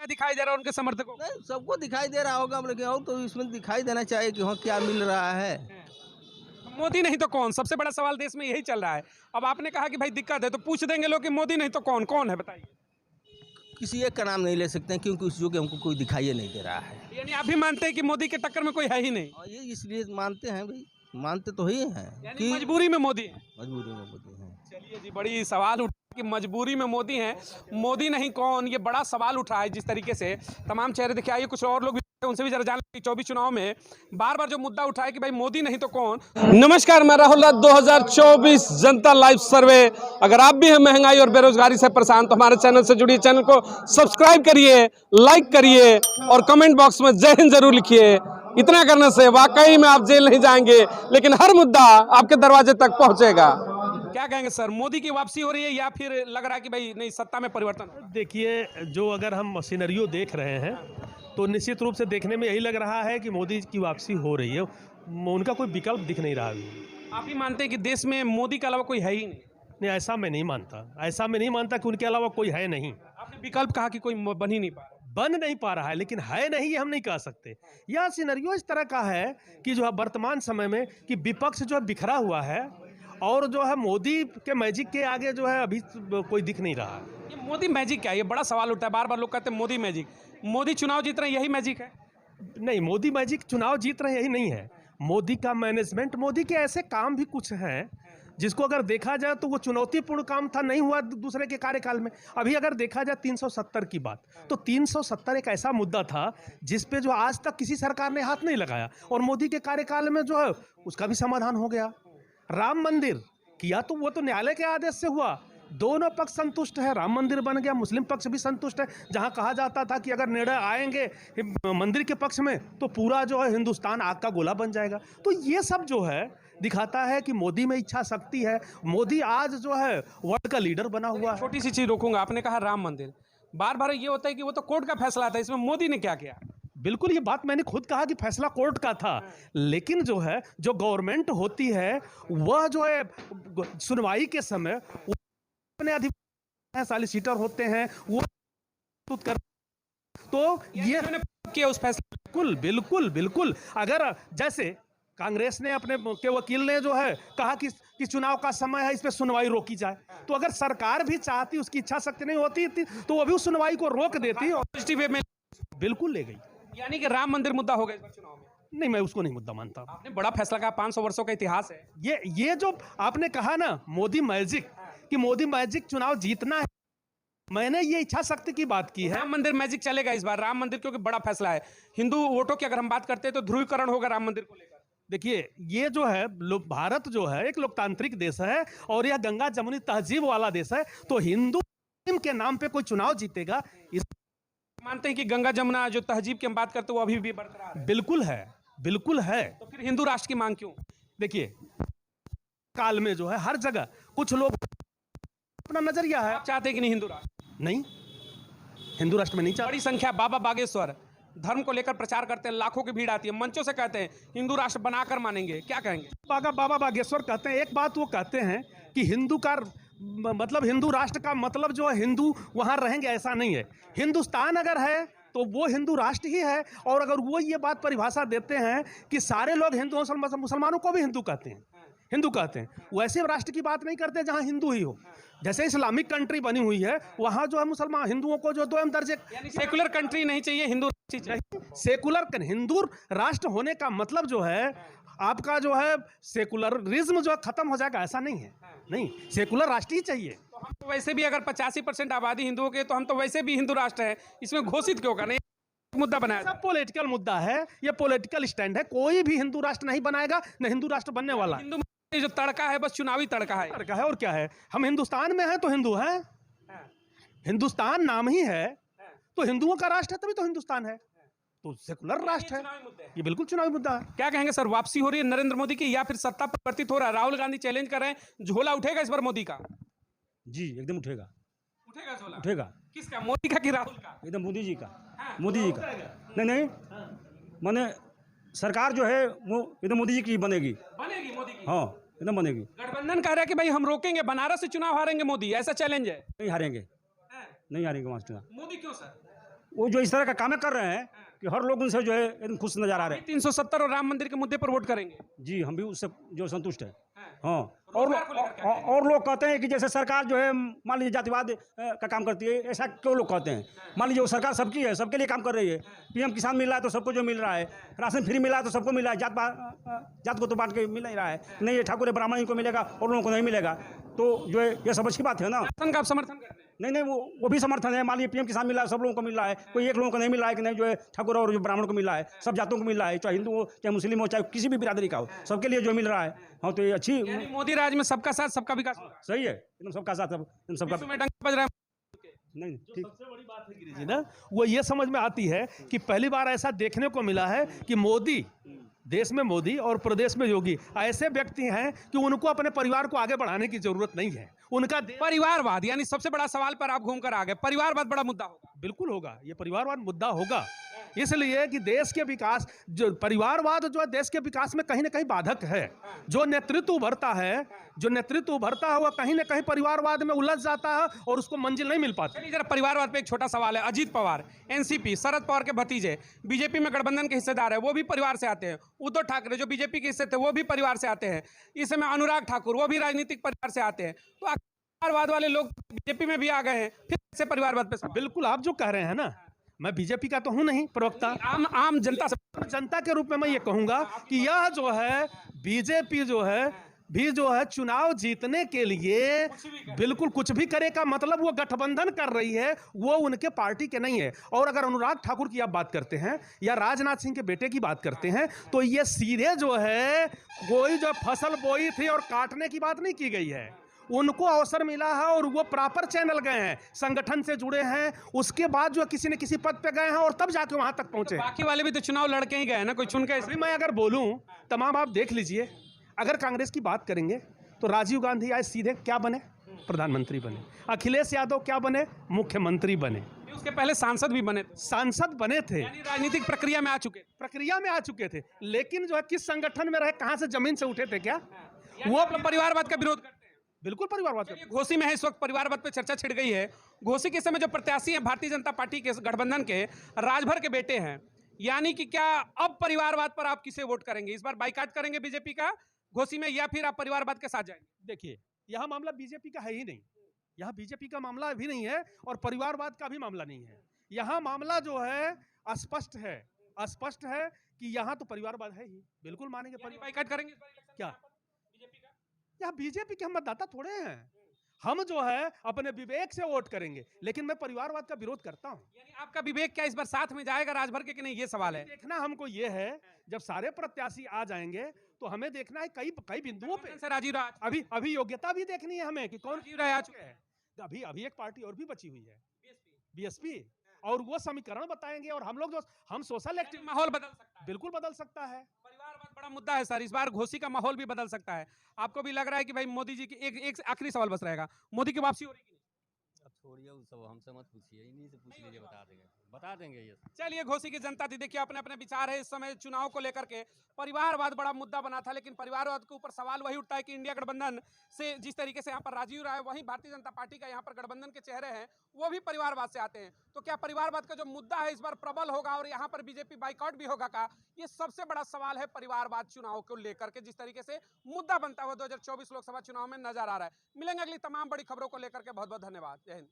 दिखाई दे रहा है उनके समर्थकों को? नहीं, सबको दिखाई दे रहा होगा, लेकिन और तो इसमें दिखाई देना चाहिए कि हाँ क्या मिल रहा है। तो मोदी नहीं तो कौन? सबसे बड़ा सवाल देश में यही चल रहा है। अब आपने कहा कि भाई दिक्कत है, तो पूछ देंगे लोग कि मोदी नहीं तो कौन? कौन है बताइए? किसी एक का नाम नहीं ले सकते हैं, क्योंकि उस जो कि हमको कोई दिखाई नहीं दे रहा है। यानी आप भी मानते हैं कि मोदी के टक्कर में कोई है ही नहीं, और ये इसलिए मानते हैं भाई, मानते तो ही हैं यानी कि मजबूरी में मोदी है। मजबूरी में मोदी हैं। चलिए जी, बड़ी सवाल उठा कि मजबूरी में मोदी हैं, मोदी नहीं कौन? ये बड़ा सवाल उठा है जिस तरीके से। तमाम चेहरे दिखे आइए, कुछ और लोग भी उनसे भी जरा जान लें। 24 चुनाव में बार बार जो मुद्दा उठा है कि भाई मोदी नहीं तो कौन। नमस्कार, मैं राहुल राज। 2024 जनता लाइव सर्वे। अगर आप भी हैं महंगाई और बेरोजगारी से परेशान तो हमारे चैनल से जुड़िए, चैनल को सब्सक्राइब करिए, लाइक करिए और कमेंट बॉक्स में जय हिंद जरूर लिखिए। इतना करने से वाकई में आप जेल नहीं जाएंगे, लेकिन हर मुद्दा आपके दरवाजे तक पहुंचेगा। क्या कहेंगे सर, मोदी की वापसी हो रही है या फिर लग रहा है कि भाई नहीं, सत्ता में परिवर्तन? देखिए, जो अगर हम सिनेरियो देख रहे हैं तो निश्चित रूप से देखने में यही लग रहा है कि मोदी की वापसी हो रही है। उनका कोई विकल्प दिख नहीं रहा अभी। आप ही मानते हैं कि देश में मोदी के अलावा कोई है ही नहीं? नहीं, ऐसा मैं नहीं मानता। ऐसा मैं नहीं मानता कि उनके अलावा कोई है नहीं। आपने विकल्प कहा कि कोई बन ही नहीं पा रहा। बन नहीं पा रहा है, लेकिन है नहीं ये हम नहीं कह सकते। यह सिनेरियो इस तरह का है कि जो है वर्तमान समय में कि विपक्ष जो है बिखरा हुआ है और जो है मोदी के मैजिक के आगे जो है अभी कोई दिख नहीं रहा। ये मोदी मैजिक क्या है? ये बड़ा सवाल उठता है। बार बार लोग कहते हैं मोदी मैजिक। मोदी चुनाव जीत रहे हैं, यही मैजिक है? नहीं, मोदी मैजिक चुनाव जीत रहे यही नहीं है। मोदी का मैनेजमेंट, मोदी के ऐसे काम भी कुछ हैं जिसको अगर देखा जाए तो वो चुनौतीपूर्ण काम था, नहीं हुआ दूसरे के कार्यकाल में। अभी अगर देखा जाए 370 की बात, तो 370 एक ऐसा मुद्दा था जिस पे जो आज तक किसी सरकार ने हाथ नहीं लगाया और मोदी के कार्यकाल में जो है उसका भी समाधान हो गया। राम मंदिर किया तो वो तो न्यायालय के आदेश से हुआ, दोनों पक्ष संतुष्ट है, राम मंदिर बन गया, मुस्लिम पक्ष भी संतुष्ट है। जहां कहा जाता था कि अगर निर्णय आएंगे मंदिर के पक्ष में तो पूरा जो है हिंदुस्तान आग का गोला बन जाएगा। तो ये सब जो है दिखाता है कि मोदी में इच्छा शक्ति है। मोदी आज जो है वर्ल्ड का लीडर बना हुआ है। छोटी सी चीज रोकूंगा, आपने कहा राम मंदिर। बार बार ये होता है कि वो तो कोर्ट का फैसला था, इसमें मोदी ने क्या किया? बिल्कुल, ये बात मैंने खुद कहा कि फैसला कोर्ट का था, लेकिन जो है जो गवर्नमेंट होती है वह जो है सुनवाई के समय अपने अधिकार सॉलिसिटर होते हैं, वो कर तो ये किया उस फैसले। बिल्कुल बिल्कुल बिल्कुल। अगर जैसे कांग्रेस ने अपने के वकील ने जो है कहा कि चुनाव का समय है, इस पे सुनवाई रोकी जाए, तो अगर सरकार भी चाहती, उसकी इच्छा शक्ति नहीं होती तो वो भी उस सुनवाई को रोक देती और पॉजिटिव वे में बिल्कुल ले गई। यानी कि राम मंदिर मुद्दा हो गया इस बार चुनाव में? नहीं, मैं उसको नहीं मुद्दा मानता। आपने बड़ा फैसला कहा, 500 वर्षों का इतिहास है। ये जो आपने कहा ना मोदी मैजिक, कि मोदी मैजिक चुनाव जीतना है, मैंने ये इच्छा शक्ति की बात की है। राम मंदिर मैजिक चलेगा इस बार? राम मंदिर क्योंकि बड़ा फैसला है, हिंदू वोटों की अगर हम बात करते हैं तो ध्रुवीकरण होगा राम मंदिर को लेकर। देखिए, ये जो है भारत जो है एक लोकतांत्रिक देश है और यह गंगा जमुनी तहजीब वाला देश है, तो हिंदू के नाम पे कोई चुनाव जीतेगा, इस मानते हैं कि गंगा जमुना जो तहजीब की हम बात करते हैं वो अभी भी बरकरार है? बिल्कुल है, बिल्कुल है। तो फिर हिंदू राष्ट्र की मांग क्यों? देखिए, काल में जो है हर जगह कुछ लोग अपना नजरिया है। आप चाहते हैं कि नहीं हिंदू राष्ट्र? नहीं, हिंदू राष्ट्र में नहीं चाहते। बड़ी संख्या बाबा बागेश्वर धर्म को लेकर प्रचार करते हैं, लाखों की भीड़ आती है, मंचों से कहते हैं हिंदू राष्ट्र बनाकर मानेंगे, क्या कहेंगे? बाबा बागेश्वर कहते हैं, एक बात वो कहते हैं कि हिंदू का मतलब हिंदू राष्ट्र का मतलब जो है हिंदू वहां रहेंगे, ऐसा नहीं है। हिंदुस्तान अगर है तो वो हिंदू राष्ट्र ही है। और अगर वो ये बात परिभाषा देते हैं कि सारे लोग हिंदू, मुसलमानों को भी हिंदू कहते हैं, हिंदू कहते हैं, वैसे राष्ट्र की बात नहीं करते जहां हिंदू ही हो। जैसे इस्लामिक कंट्री बनी हुई है, वहां जो है मुसलमान हिंदुओं को जो 2 दर्जे, यानी सेकुलर कंट्री नहीं चाहिए, हिंदू राष्ट्र चाहिए। सेकुलर हिंदू राष्ट्र होने का मतलब जो है आपका जो है सेकुलरिज्म जो है खत्म हो जाएगा, ऐसा नहीं है। नहीं, सेकुलर राष्ट्र ही चाहिए। तो हम तो वैसे भी अगर 85% आबादी हिंदुओं के, तो हम तो वैसे भी हिंदू राष्ट्र है, इसमें घोषित क्यों करना? मुद्दा बनाया सब पॉलिटिकल मुद्दा है, ये पॉलिटिकल स्टैंड है। कोई भी हिंदू राष्ट्र नहीं बनाएगा, न हिंदू राष्ट्र बनने वाला है। हिंदू में जो तड़का है बस चुनावी तड़का है। तड़का है और क्या है? हम हिंदुस्तान में हैं तो हिंदू हैं, हिंदुस्तान नाम ही है तो हिंदुओं का राष्ट्र है, तभी तो हिंदुस्तान है, तो सेकुलर राष्ट्र है। ये बिल्कुल चुनावी मुद्दा है। क्या कहेंगे सर, वापसी हो रही है नरेंद्र मोदी की या फिर सत्ता परिवर्तित हो रहा है? राहुल गांधी चैलेंज कर रहे हैं, झोला उठेगा इस बार मोदी का? जी एकदम उठेगा, उठेगा झोला? उठेगा किसका, मोदी का कि राहुल का? एकदम मोदी जी का, मोदी जी का। नहीं, माने सरकार जो है वो एकदम मोदी जी की बनेगी। बनेगी मोदी की? हाँ, एकदम बनेगी। गठबंधन कह रहा है कि भाई हम रोकेंगे, बनारस से चुनाव हारेंगे मोदी, ऐसा चैलेंज है। नहीं हारेंगे, नहीं हारेंगे वहाँ चुनाव। मोदी क्यों सर? वो जो इस तरह का काम कर रहे हैं कि हर लोग उनसे जो है एकदम खुश नजर आ रहे हैं। 370 और राम मंदिर के मुद्दे पर वोट करेंगे। जी, हम भी उससे जो संतुष्ट है। हाँ, और लोग कहते हैं कि जैसे सरकार जो है मान लीजिए जातिवाद का काम करती है, ऐसा क्यों लोग कहते हैं? मान लीजिए वो सरकार सबकी है, सबके लिए काम कर रही है। पीएम किसान मिल रहा है तो सबको जो मिल रहा है, राशन फ्री मिला है तो सबको मिल रहा है, जात को तो बांट के मिल नहीं रहा है। नहीं, ये ठाकुर ब्राह्मण को मिलेगा और लोगों को नहीं मिलेगा, तो जो है ये सब अच्छी बात है ना। राशन का आप समर्थन करते हैं? नहीं, वो भी समर्थन है। मान लीजिए पीएम किसान मिल रहा है, सब लोगों को मिल रहा है, कोई एक लोगों को नहीं मिल रहा है कि नहीं, जो है ठाकुर और जो ब्राह्मण को मिल रहा है, सब जातों को मिल रहा है, चाहे हिंदू हो, चाहे मुस्लिम हो, चाहे किसी भी बिरादरी का हो, सबके लिए जो मिल रहा है। हाँ, तो ये अच्छी, यानी मोदी राज में सबका साथ सबका विकास होगा। सही है, एकदम सबका साथ, एकदम सबका। विश्व में डंका बज रहा है। नहीं, ठीक। सबसे बड़ी बात है गिरी जी ना, वो ये समझ में आती है कि पहली बार ऐसा देखने को मिला है कि मोदी, देश में मोदी और प्रदेश में योगी ऐसे व्यक्ति हैं कि उनको अपने परिवार को आगे बढ़ाने की जरूरत नहीं है। उनका परिवारवाद यानी सबसे बड़ा सवाल पर आप घूमकर आ गए। परिवारवाद बड़ा मुद्दा होगा। बिल्कुल होगा, ये परिवारवाद मुद्दा होगा, इसलिए कि देश के विकास, जो परिवारवाद जो है देश के विकास में कहीं ना कहीं बाधक है। जो नेतृत्व उभरता है, वह कहीं ना कहीं परिवारवाद में उलझ जाता है और उसको मंजिल नहीं मिल पाती। चलिए जरा परिवारवाद पे एक छोटा सवाल है। अजीत पवार एनसीपी, शरद पवार के भतीजे बीजेपी में गठबंधन के हिस्सेदार है, वो भी परिवार से आते हैं। उद्धव ठाकरे जो बीजेपी के हिस्से थे वो भी परिवार से आते हैं। इस समय अनुराग ठाकुर वो भी राजनीतिक परिवार से आते हैं। तो परिवारवाद वाले लोग बीजेपी में भी आ गए हैं, फिर से परिवारवाद पे सवाल। बिल्कुल, आप जो कह रहे हैं ना, मैं बीजेपी का तो हूं नहीं प्रवक्ता, आम जनता से जनता के रूप में मैं ये कहूंगा कि यह जो है बीजेपी जो है चुनाव जीतने के लिए बिल्कुल कुछ भी करे का मतलब वो गठबंधन कर रही है, वो उनके पार्टी के नहीं है। और अगर अनुराग ठाकुर की आप बात करते हैं या राजनाथ सिंह के बेटे की बात करते हैं, तो ये सीधे जो है कोई जो फसल बोई थी और काटने की बात नहीं की गई है। उनको अवसर मिला है और वो प्रॉपर चैनल गए हैं, संगठन से जुड़े हैं, उसके बाद जो किसी न किसी पद पे गए हैं और तब जाके वहां तक पहुंचे। बाकी वाले भी तो चुनाव लड़के ही गए ना, कोई चुन के। अभी मैं अगर बोलूं तमाम, आप देख लीजिए, अगर कांग्रेस की बात करेंगे तो राजीव गांधी आज सीधे क्या बने? प्रधानमंत्री बने। अखिलेश यादव क्या बने? मुख्यमंत्री बने। उसके पहले सांसद भी बने थे। यानी राजनीतिक प्रक्रिया में आ चुके थे। लेकिन जो है किस संगठन में रहे, कहां से जमीन से उठे थे क्या? वो परिवारवाद का विरोध करते हैं। बिल्कुल परिवारवाद। घोसी में है इस वक्त परिवारवाद पे चर्चा छिड़ गई है। घोसी के समय जो प्रत्याशी हैं भारतीय जनता पार्टी के गठबंधन के, राजभर के बेटे हैं। यानी कि क्या अब परिवारवाद पर आप किसे वोट करेंगे? इस बार बाइकाट करेंगे बीजेपी का घोसी में, या फिर आप परिवारवाद के साथ जाएंगे? देखिए, यह मामला बीजेपी का है ही नहीं, यह बीजेपी का मामला भी नहीं है और परिवारवाद का भी मामला नहीं है। यहाँ मामला जो है स्पष्ट है कि यहाँ तो परिवारवाद है ही। बिल्कुल मानेंगे। बाइकाट करेंगे क्या? यह बीजेपी के हम मतदाता थोड़े हैं, हम जो है अपने विवेक से वोट करेंगे, लेकिन मैं परिवारवाद का विरोध करता हूं। यानी आपका विवेक क्या इस बार साथ में जाएगा राजभर के कि नहीं, ये सवाल है। देखना हमको ये है, जब सारे प्रत्याशी आ जाएंगे तो हमें देखना है कई बिंदुओं पे। राजीव राय अभी योग्यता भी देखनी है हमें कि कौन राजीव राय आ चुके हैं। अभी एक पार्टी और भी बची हुई है, बीएसपी, और वो समीकरण बताएंगे और हम सोशल एक्टिव। माहौल बदल सकता है। बिल्कुल बदल सकता है। परिवारवाद बड़ा मुद्दा है सर। इस बार घोसी का माहौल भी बदल सकता है। आपको भी लग रहा है कि भाई मोदी जी की एक आखिरी सवाल बस रहेगा, मोदी की वापसी हो रही है? अब छोड़िए वो सब, हमसे मत पूछिए, इन्हीं से पूछ लीजिए, बता देंगे ये। चलिए, घोसी की जनता थी, देखिए अपने अपने विचार है। इस समय चुनाव को लेकर के परिवारवाद बड़ा मुद्दा बना था, लेकिन परिवारवाद के ऊपर सवाल वही उठता है कि इंडिया गठबंधन से जिस तरीके से यहाँ पर राजीव राय, वहीं भारतीय जनता पार्टी का यहाँ पर गठबंधन के चेहरे हैं, वो भी परिवारवाद से आते हैं। तो क्या परिवारवाद का जो मुद्दा है इस बार प्रबल होगा और यहाँ पर बीजेपी बाइकआउट भी होगा का? ये सबसे बड़ा सवाल है परिवारवाद चुनाव को लेकर के, जिस तरीके से मुद्दा बनता हुआ 2024 लोकसभा चुनाव में नजर आ रहा है। मिलेंगे अगली तमाम बड़ी खबरों को लेकर के। बहुत बहुत धन्यवाद। जय हिंद।